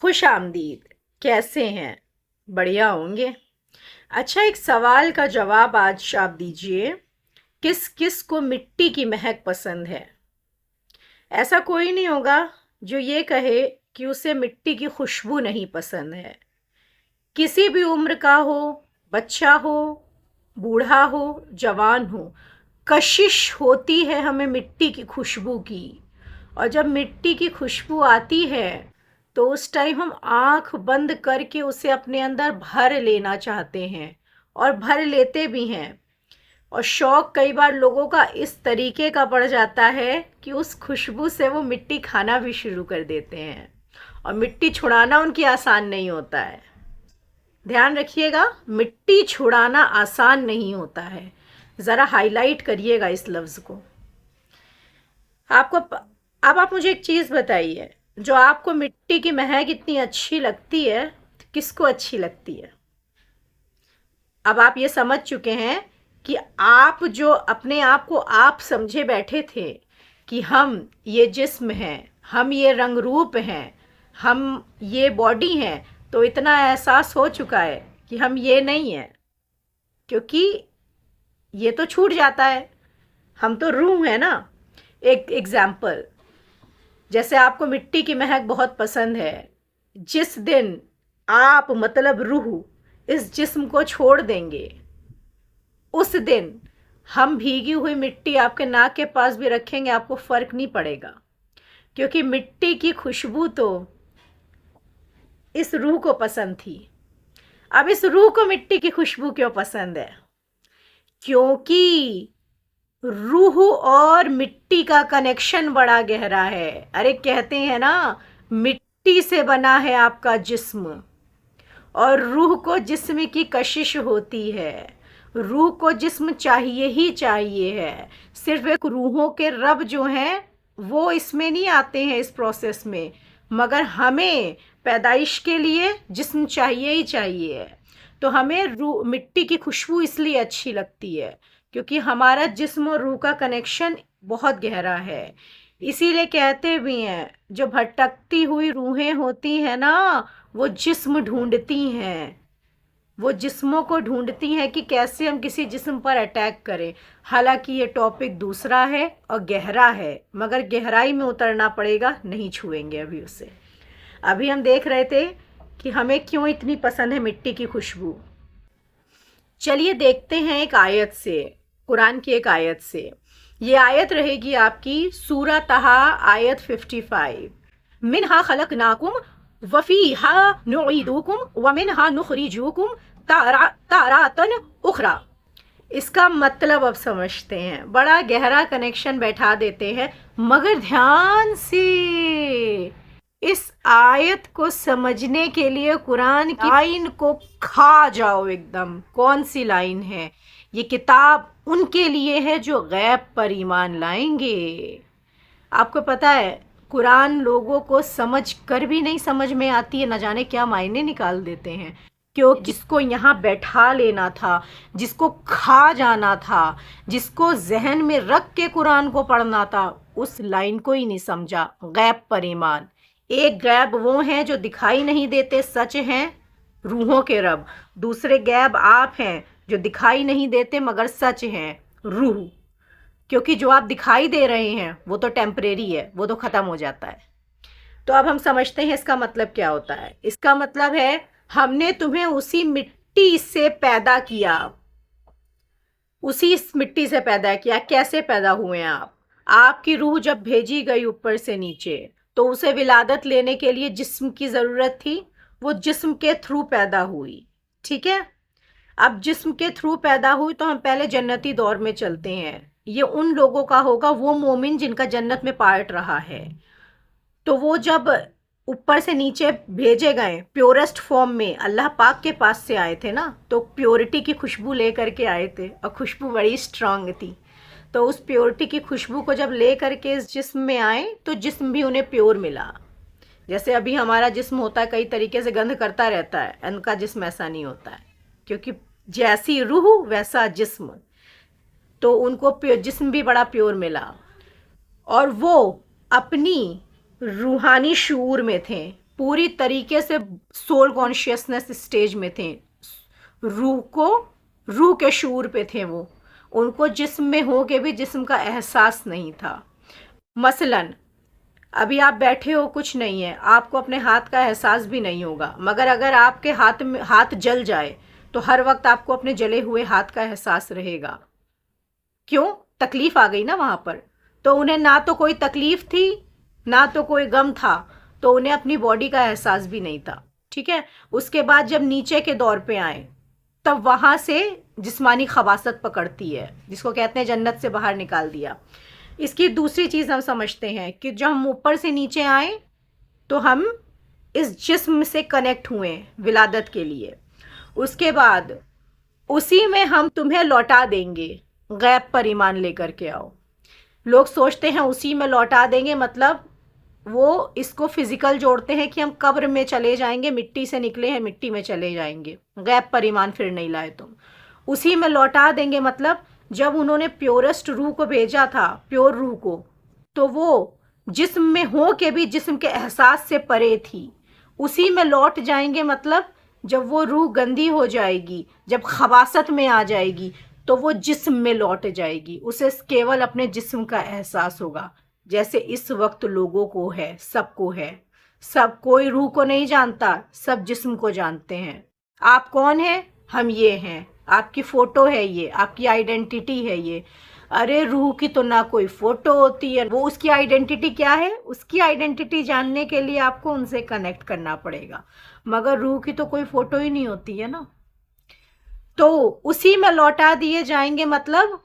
खुश आमदीद। कैसे हैं? बढ़िया होंगे। अच्छा, एक सवाल का जवाब आज आप दीजिए। किस किस को मिट्टी की महक पसंद है? ऐसा कोई नहीं होगा जो ये कहे कि उसे मिट्टी की खुशबू नहीं पसंद है। किसी भी उम्र का हो, बच्चा हो, बूढ़ा हो, जवान हो, कशिश होती है हमें मिट्टी की खुशबू की। और जब मिट्टी की खुशबू आती है तो उस टाइम हम आंख बंद करके उसे अपने अंदर भर लेना चाहते हैं और भर लेते भी हैं। और शौक कई बार लोगों का इस तरीके का बढ़ जाता है कि उस खुशबू से वो मिट्टी खाना भी शुरू कर देते हैं। और मिट्टी छुड़ाना उनकी आसान नहीं होता है। ध्यान रखिएगा, मिट्टी छुड़ाना आसान नहीं होता है। ज़रा हाईलाइट करिएगा इस लफ्ज़ को। आपको अब आप मुझे एक चीज़ बताइए, जो आपको मिट्टी की महक इतनी अच्छी लगती है, किसको अच्छी लगती है? अब आप ये समझ चुके हैं कि आप जो अपने आप को आप समझे बैठे थे कि हम ये जिस्म हैं, हम ये रंग रूप हैं, हम ये बॉडी हैं, तो इतना एहसास हो चुका है कि हम ये नहीं हैं, क्योंकि ये तो छूट जाता है। हम तो रूह है ना। एक एग्जाम्पल, जैसे आपको मिट्टी की महक बहुत पसंद है, जिस दिन आप मतलब रूह इस जिस्म को छोड़ देंगे, उस दिन हम भीगी हुई मिट्टी आपके नाक के पास भी रखेंगे, आपको फर्क नहीं पड़ेगा। क्योंकि मिट्टी की खुशबू तो इस रूह को पसंद थी। अब इस रूह को मिट्टी की खुशबू क्यों पसंद है? क्योंकि रूह और मिट्टी का कनेक्शन बड़ा गहरा है। अरे कहते हैं ना, मिट्टी से बना है आपका जिस्म, और रूह को जिस्म की कशिश होती है। रूह को जिस्म चाहिए ही चाहिए है। सिर्फ एक रूहों के रब जो हैं वो इसमें नहीं आते हैं इस प्रोसेस में, मगर हमें पैदाइश के लिए जिस्म चाहिए ही चाहिए है। तो हमें रूह मिट्टी की खुशबू इसलिए अच्छी लगती है क्योंकि हमारा जिस्म और रूह का कनेक्शन बहुत गहरा है। इसीलिए कहते भी हैं, जो भटकती हुई रूहें होती हैं ना, वो जिस्म ढूंढती हैं। वो जिस्मों को ढूंढती हैं कि कैसे हम किसी जिस्म पर अटैक करें। हालांकि ये टॉपिक दूसरा है और गहरा है, मगर गहराई में उतरना पड़ेगा, नहीं छुएंगे अभी उसे। अभी हम देख रहे थे कि हमें क्यों इतनी पसंद है मिट्टी की खुशबू। चलिए देखते हैं एक आयत से, कुरान की एक आयत से। ये आयत रहेगी आपकी सूरा तहा आयत 55। मिनहा खलकनाकुम वफीहा नुईदुकुम वमिनहा नुखरिजुकुम तारातन उखरा। इसका मतलब अब समझते हैं, बड़ा गहरा कनेक्शन बैठा देते हैं, मगर ध्यान से इस आयत को समझने के लिए कुरान की लाइन को खा जाओ एकदम। कौन सी लाइन है? ये किताब उनके लिए है जो गैब पर ईमान लाएंगे। आपको पता है, कुरान लोगों को समझ कर भी नहीं समझ में आती है, न जाने क्या मायने निकाल देते हैं। क्यों? जिसको यहाँ बैठा लेना था, जिसको खा जाना था, जिसको जहन में रख के कुरान को पढ़ना था, उस लाइन को ही नहीं समझा। गैब पर ईमान। एक गैब वो हैं जो दिखाई नहीं देते, सच हैं, रूहों के रब। दूसरे गैब आप हैं जो दिखाई नहीं देते मगर सच हैं, रूह। क्योंकि जो आप दिखाई दे रहे हैं वो तो टेम्परेरी है, वो तो ख़त्म हो जाता है। तो अब हम समझते हैं इसका मतलब क्या होता है। इसका मतलब है, हमने तुम्हें उसी मिट्टी से पैदा किया, उसी मिट्टी से पैदा किया। कैसे पैदा हुए आप? आपकी रूह जब भेजी गई ऊपर से नीचे, तो उसे विलादत लेने के लिए जिस्म की ज़रूरत थी। वो जिस्म के थ्रू पैदा हुई, ठीक है। अब जिस्म के थ्रू पैदा हुई तो हम पहले जन्नती दौर में चलते हैं। ये उन लोगों का होगा, वो मोमिन जिनका जन्नत में पार्ट रहा है। तो वो जब ऊपर से नीचे भेजे गए प्योरेस्ट फॉर्म में, अल्लाह पाक के पास से आए थे ना, तो प्योरिटी की खुशबू ले करके आए थे, और खुशबू बड़ी स्ट्रांग थी। तो उस प्योरिटी की खुशबू को जब ले करके इस जिस्म में आए तो जिस्म भी उन्हें प्योर मिला। जैसे अभी हमारा जिस्म होता है, कई तरीके से गंध करता रहता है, उनका जिस्म ऐसा नहीं होता है, क्योंकि जैसी रूह वैसा जिस्म। तो उनको जिस्म भी बड़ा प्योर मिला, और वो अपनी रूहानी शूर में थे, पूरी तरीके से सोल कॉन्शियसनेस स्टेज में थे, रूह के शूर पे थे वो, उनको जिस्म में हो के भी जिस्म का एहसास नहीं था। मसलन अभी आप बैठे हो, कुछ नहीं है, आपको अपने हाथ का एहसास भी नहीं होगा, मगर अगर आपके हाथ जल जाए तो हर वक्त आपको अपने जले हुए हाथ का एहसास रहेगा। क्यों? तकलीफ आ गई ना वहां पर। तो उन्हें ना तो कोई तकलीफ थी, ना तो कोई गम था, तो उन्हें अपनी बॉडी का एहसास भी नहीं था। ठीक है। उसके बाद जब नीचे के दौर पे आए, तब वहां से जिस्मानी खबासत पकड़ती है, जिसको कहते हैं जन्नत से बाहर निकाल दिया। इसकी दूसरी चीज़ हम समझते हैं कि जब हम ऊपर से नीचे आए तो हम इस जिस्म से कनेक्ट हुए विलादत के लिए। उसके बाद उसी में हम तुम्हें लौटा देंगे, गैब पर ईमान लेकर के आओ। लोग सोचते हैं उसी में लौटा देंगे मतलब वो इसको फिजिकल जोड़ते हैं कि हम कब्र में चले जाएंगे, मिट्टी से निकले हैं मिट्टी में चले जाएंगे, गैब पर ईमान फिर नहीं लाए तुम। उसी में लौटा देंगे मतलब जब उन्होंने प्योरेस्ट रूह को भेजा था, प्योर रूह को, तो वो जिस्म में हो के भी जिस्म के एहसास से परे थी। उसी में लौट जाएंगे मतलब जब वो रूह गंदी हो जाएगी, जब खबासत में आ जाएगी, तो वो जिस्म में लौट जाएगी, उसे केवल अपने जिस्म का एहसास होगा, जैसे इस वक्त लोगों को है, सबको है। सब कोई रूह को नहीं जानता, सब जिस्म को जानते हैं। आप कौन हैं? हम ये हैं। आपकी फ़ोटो है ये, आपकी आइडेंटिटी है ये। अरे रूह की तो ना कोई फ़ोटो होती है, वो उसकी आइडेंटिटी क्या है? उसकी आइडेंटिटी जानने के लिए आपको उनसे कनेक्ट करना पड़ेगा, मगर रूह की तो कोई फ़ोटो ही नहीं होती है ना। तो उसी में लौटा दिए जाएंगे मतलब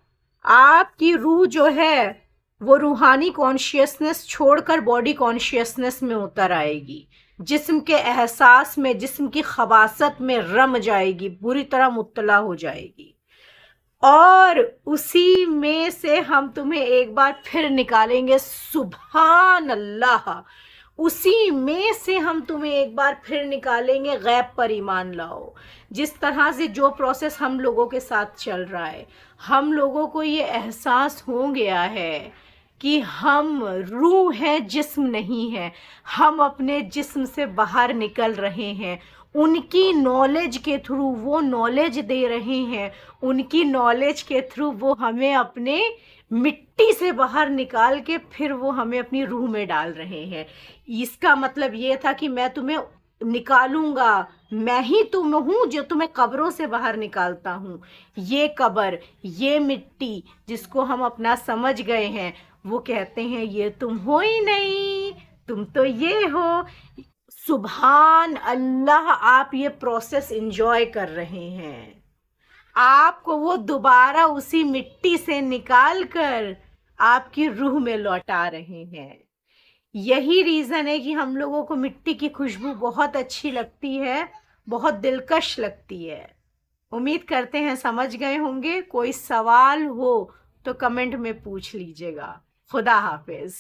आपकी रूह जो है वो रूहानी कॉन्शियसनेस छोड़कर बॉडी कॉन्शियसनेस में उतर आएगी, जिस्म के एहसास में, जिस्म की खबासत में रम जाएगी, बुरी तरह मुत्तला हो जाएगी। और उसी में से हम तुम्हें एक बार फिर निकालेंगे, सुभान अल्लाह। उसी में से हम तुम्हें एक बार फिर निकालेंगे, गैब पर ईमान लाओ। जिस तरह से जो प्रोसेस हम लोगों के साथ चल रहा है, हम लोगों को ये एहसास हो गया है कि हम रूह हैं, जिस्म नहीं है। हम अपने जिस्म से बाहर निकल रहे हैं, उनकी नॉलेज के थ्रू वो नॉलेज दे रहे हैं, उनकी नॉलेज के थ्रू वो हमें अपने मिट्टी से बाहर निकाल के फिर वो हमें अपनी रूह में डाल रहे हैं। इसका मतलब ये था कि मैं तुम्हें निकालूंगा, मैं ही तुम हूँ जो तुम्हें कब्रों से बाहर निकालता हूँ। ये कब्र, ये मिट्टी जिसको हम अपना समझ गए हैं, वो कहते हैं ये तुम हो ही नहीं, तुम तो ये हो। सुभान अल्लाह, आप ये प्रोसेस एंजॉय कर रहे हैं। आपको वो दोबारा उसी मिट्टी से निकाल कर आपकी रूह में लौटा रहे हैं। यही रीज़न है कि हम लोगों को मिट्टी की खुशबू बहुत अच्छी लगती है, बहुत दिलकश लगती है। उम्मीद करते हैं समझ गए होंगे। कोई सवाल हो तो कमेंट में पूछ लीजिएगा। खुदा हाफिज़।